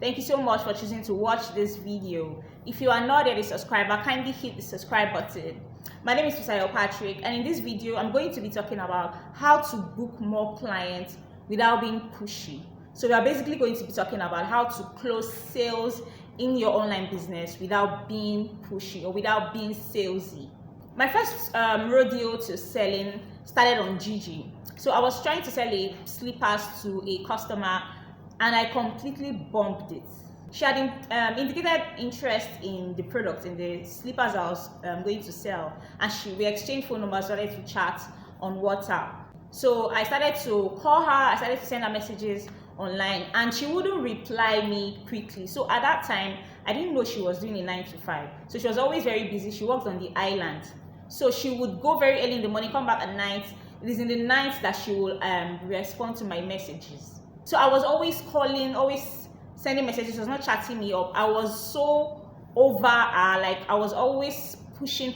Thank you so much for choosing to watch this video. If you are not yet a subscriber, kindly hit the subscribe button. My name is Fisayo and in this video I'm going to be talking about how to book more clients without being pushy. So we are basically going to be talking about how to close sales in your online business without being pushy or without being salesy. My first rodeo to selling started on Gigi. So I was trying to sell a slippers to a customer and I completely bombed it. She had indicated interest in the product, in the slippers I was going to sell, and we exchanged phone numbers, started to chat on WhatsApp. So I started to call her, I started to send her messages online, and she wouldn't reply me quickly. So at that time, I didn't know she was doing a 9 to 5. So she was always very busy. She worked on the island. So she would go very early in the morning, come back at night. It is in the night that she will respond to my messages. So I was always calling, always sending messages. She was not chatting me up. I was so over her, like I was always pushing,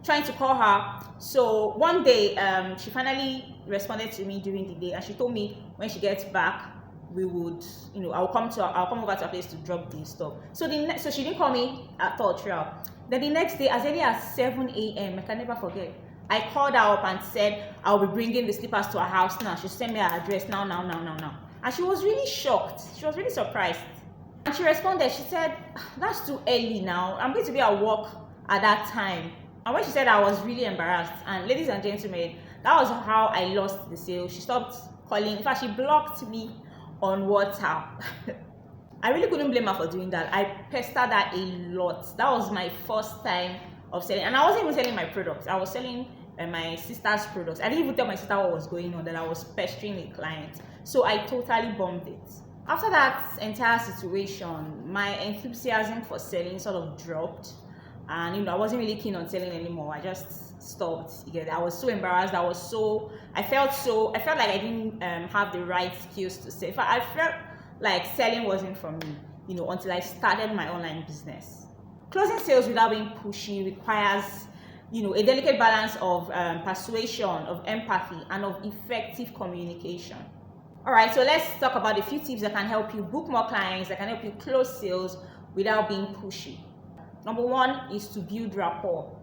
trying to call her. So one day, she finally responded to me during the day, and she told me when she gets back, we would, I'll come over to her place to drop the stuff. So she didn't call me at all throughout. Then the next day, as early as 7 a.m., I can never forget, I called her up and said I'll be bringing the slippers to her house now. She sent me her address now. And she was really shocked. She was really surprised. And she responded, she said, that's too early now. I'm going to be at work at that time. And when she said, I was really embarrassed. And ladies and gentlemen, that was how I lost the sale. She stopped calling. In fact, she blocked me on WhatsApp. I really couldn't blame her for doing that. I pestered her a lot. That was my first time of selling. And I wasn't even selling my products. I was selling my sister's products. I didn't even tell my sister what was going on, that I was pestering a client. So I totally bombed it. After that entire situation, my enthusiasm for selling sort of dropped. And I wasn't really keen on selling anymore. I just stopped. I was so embarrassed. I felt like I didn't have the right skills to sell. In fact, I felt like selling wasn't for me, until I started my online business. Closing sales without being pushy requires, a delicate balance of persuasion, of empathy, and of effective communication. All right, so let's talk about a few tips that can help you book more clients, that can help you close sales without being pushy. Number one is to build rapport.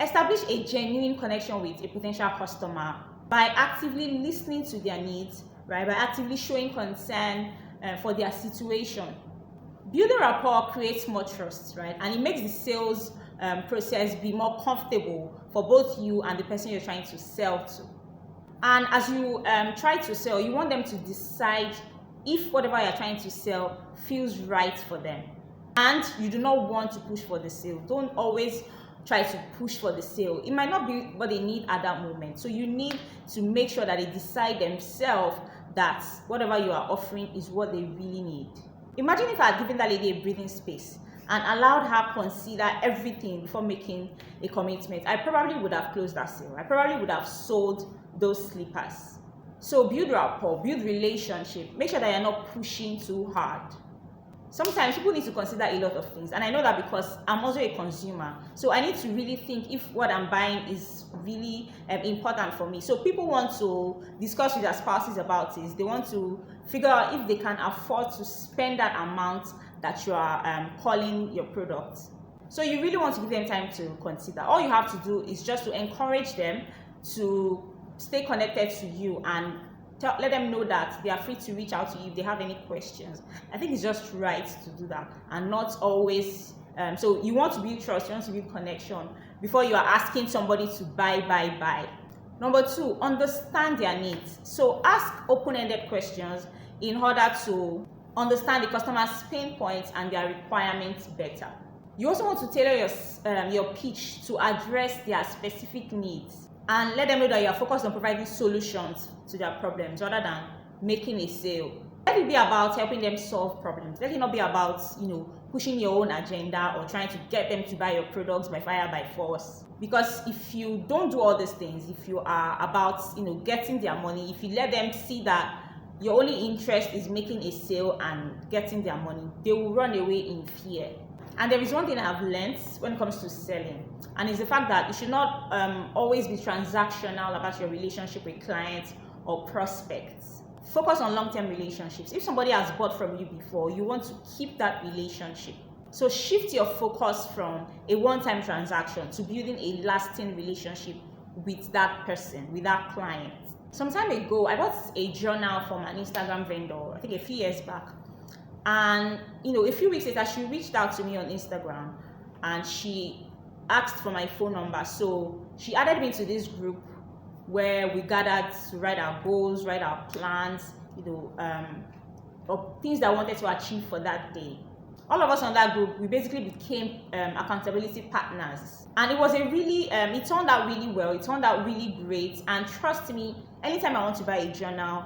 Establish a genuine connection with a potential customer by actively listening to their needs, right? By actively showing concern for their situation. Building rapport creates more trust, right? And it makes the sales process be more comfortable for both you and the person you're trying to sell to. And as you try to sell, you want them to decide if whatever you're trying to sell feels right for them. And you do not want to push for the sale. Don't always try to push for the sale. It might not be what they need at that moment. So you need to make sure that they decide themselves that whatever you are offering is what they really need. Imagine if I had given that lady a breathing space and allowed her consider everything before making a commitment. I probably would have closed that sale. I probably would have sold those slippers. So build rapport, build relationship. Make sure that you're not pushing too hard. Sometimes people need to consider a lot of things, and I know that because I'm also a consumer. So I need to really think if what I'm buying is really important for me. So people want to discuss with their spouses about it. They want to figure out if they can afford to spend that amount that you are calling your product. So you really want to give them time to consider. All you have to do is just to encourage them to stay connected to you and let them know that they are free to reach out to you if they have any questions. I think it's just right to do that and not always. So you want to build trust, you want to build connection before you are asking somebody to buy. Number two, understand their needs. So ask open-ended questions in order to understand the customer's pain points and their requirements better. You also want to tailor your pitch to address their specific needs and let them know that you are focused on providing solutions to their problems rather than making a sale. Let it be about helping them solve problems. Let it not be about, pushing your own agenda or trying to get them to buy your products by fire, by force. Because if you don't do all these things, if you are about, getting their money, if you let them see that your only interest is making a sale and getting their money, they will run away in fear. And there is one thing I've learned when it comes to selling, and it's the fact that you should not always be transactional about your relationship with clients or prospects. Focus on long-term relationships. If somebody has bought from you before, you want to keep that relationship. So shift your focus from a one-time transaction to building a lasting relationship with that person, with that client. Some time ago, I bought a journal from an Instagram vendor, I think a few years back. And a few weeks later, she reached out to me on Instagram and she asked for my phone number. So she added me to this group where we gathered to write our goals, write our plans, of things that I wanted to achieve for that day. All of us on that group, we basically became accountability partners. And it was it turned out really well. It turned out really great. And trust me, anytime I want to buy a journal,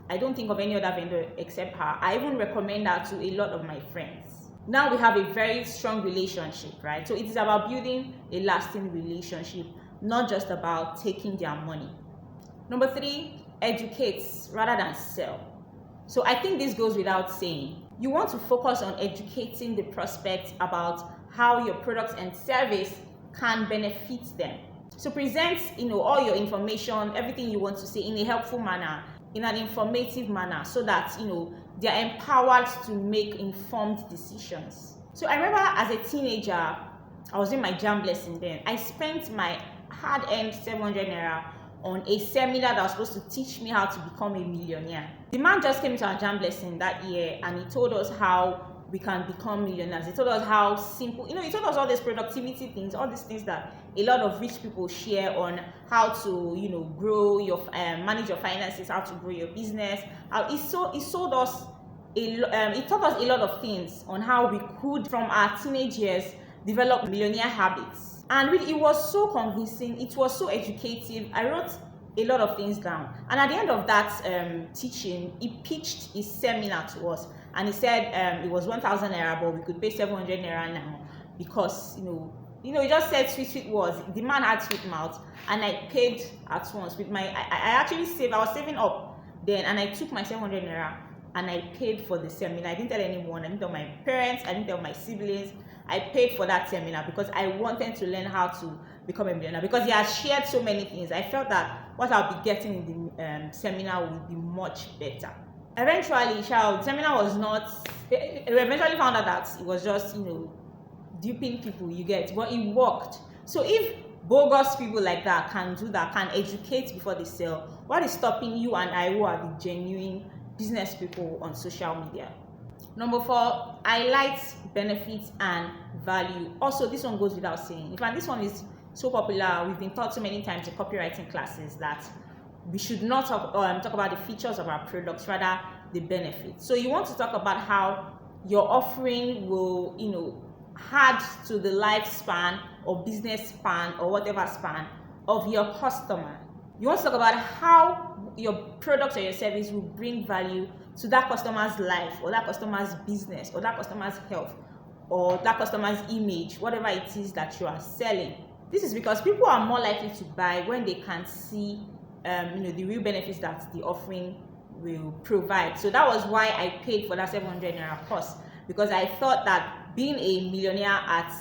I don't think of any other vendor except her. I even recommend her to a lot of my friends. Now we have a very strong relationship, right? So it is about building a lasting relationship, not just about taking their money. Number 3, educate rather than sell. So I think this goes without saying. You want to focus on educating the prospects about how your products and service can benefit them. So present, all your information, everything you want to say in a helpful manner, in an informative manner, so that, they're empowered to make informed decisions. So I remember as a teenager, I was doing my JAMB lesson then. I spent my hard-earned 700 naira on a seminar that was supposed to teach me how to become a millionaire. The man just came to our JAMB lesson that year and he told us how we can become millionaires. He told us how simple, he told us all these productivity things, all these things that a lot of rich people share on how to, grow your, manage your finances, how to grow your business. He taught us a lot of things on how we could, from our teenage years, develop millionaire habits. And really, it was so convincing, it was so educative. I wrote a lot of things down. And at the end of that teaching, he pitched his seminar to us. And he said it was 1,000 naira, but we could pay 700 naira now because, he just said sweet words. The man had sweet mouth. And I paid at once with I actually saved, I was saving up then. And I took my 700 naira and I paid for the seminar. I didn't tell anyone. I didn't tell my parents. I didn't tell my siblings. I paid for that seminar because I wanted to learn how to become a millionaire, because he has shared so many things. I felt that what I'll be getting in the seminar would be much better. Eventually, the seminar was not, we eventually found out that it was just, duping people, you get, but it worked. So if bogus people like that can do that, can educate before they sell, what is stopping you and I, who are the genuine business people on social media? Number 4, highlight benefits and value. Also, this one goes without saying. In fact, this one is so popular. We've been taught so many times in copywriting classes that we should not talk about the features of our products, rather the benefits. So you want to talk about how your offering will, add to the lifespan or business span or whatever span of your customer. You want to talk about how your product or your service will bring value to that customer's life or that customer's business or that customer's health or that customer's image, whatever it is that you are selling. This is because people are more likely to buy when they can see the real benefits that the offering will provide. So that was why I paid for that 700 naira course, because I thought that being a millionaire at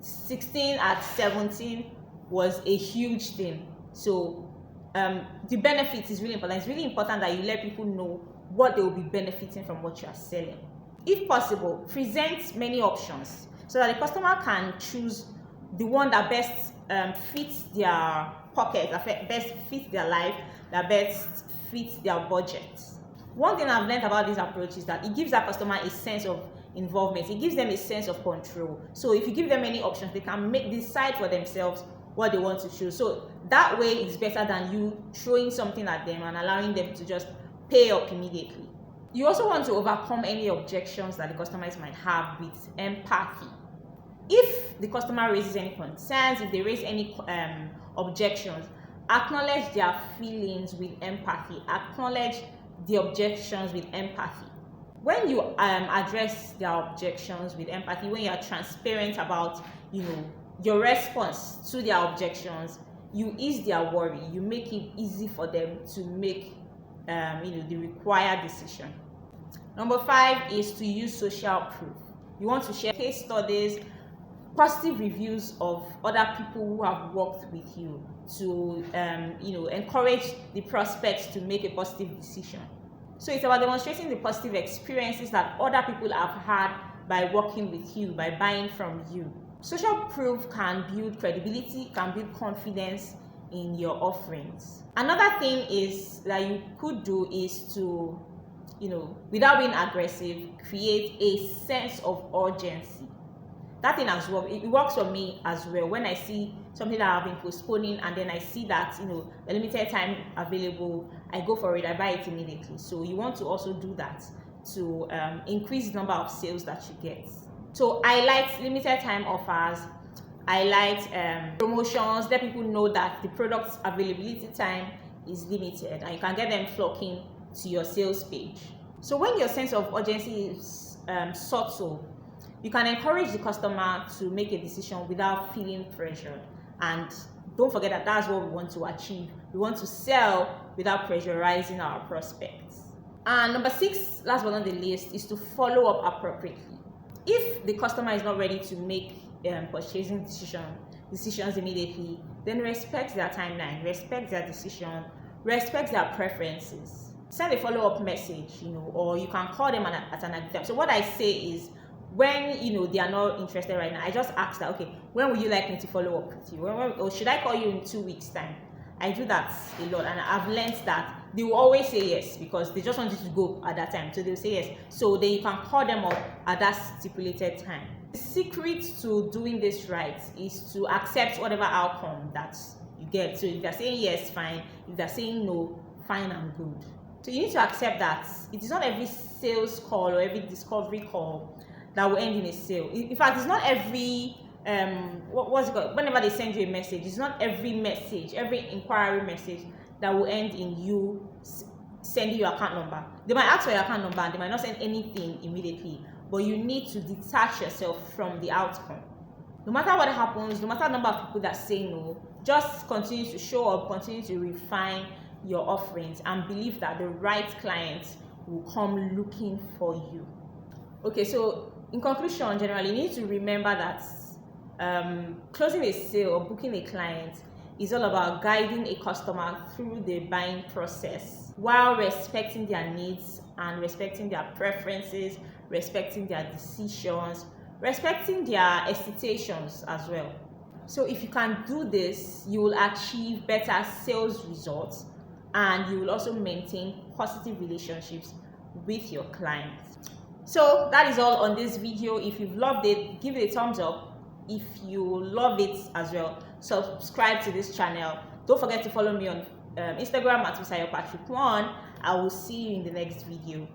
16, at 17 was a huge thing. So the benefits is really important. It's really important that you let people know what they will be benefiting from what you are selling. If possible, present many options so that the customer can choose the one that best fits their pocket, that best fits their life, that best fits their budget. One thing I've learned about this approach is that it gives that customer a sense of involvement. It gives them a sense of control. So if you give them many options, they can decide for themselves what they want to choose. So that way it's better than you throwing something at them and allowing them to just pay up immediately. You also want to overcome any objections that the customers might have with empathy. If the customer raises any concerns, if they raise any objections, acknowledge their feelings with empathy. Acknowledge the objections with empathy. When you address their objections with empathy, when you are transparent about your response to their objections, you ease their worry. You make it easy for them to make the required decision. Number 5 is to use social proof. You want to share case studies, positive reviews of other people who have worked with you to encourage the prospects to make a positive decision. So it's about demonstrating the positive experiences that other people have had by working with you, by buying from you. Social proof can build credibility, can build confidence in your offerings. Another thing is that you could do is to, without being aggressive, create a sense of urgency. That thing as well, it works for me as well. When I see something that I've been postponing and then I see that the limited time available, I go for it, I buy it immediately. So you want to also do that to increase the number of sales that you get. So I like limited time offers, I like promotions, let people know that the product's availability time is limited and you can get them flocking to your sales page. So when your sense of urgency is subtle, you can encourage the customer to make a decision without feeling pressured. And don't forget that that's what we want to achieve. We want to sell without pressurizing our prospects. And number 6, last but not the least, is to follow up appropriately. If the customer is not ready to make purchasing decisions immediately, then respect their timeline, respect their decision, respect their preferences. Send a follow-up message, or you can call them at an time. So what I say is, when they are not interested right now, I just ask that, okay, when would you like me to follow up with you? Or should I call you in 2 weeks time? I do that a lot, and I've learned that they will always say yes because they just want you to go at that time. So they'll say yes. So then you can call them up at that stipulated time. The secret to doing this right is to accept whatever outcome that you get. So if they're saying yes, fine. If they're saying no, fine and good. So you need to accept that it is not every sales call or every discovery call that will end in a sale. In fact, it's not every what's it called? Whenever they send you a message, it's not every message, every inquiry message that will end in you sending your account number. They might ask for your account number and they might not send anything immediately, but you need to detach yourself from the outcome. No matter what happens, no matter the number of people that say no, just continue to show up, continue to refine your offerings, and believe that the right clients will come looking for you. Okay, so in conclusion, generally, you need to remember that closing a sale or booking a client is all about guiding a customer through the buying process while respecting their needs and respecting their preferences, respecting their decisions, respecting their expectations as well. So if you can do this, you will achieve better sales results and you will also maintain positive relationships with your clients. So that is all on this video. If you've loved it, give it a thumbs up. If you love it as well, subscribe to this channel. Don't forget to follow me on Instagram at Fisayo 1. I will see you in the next video.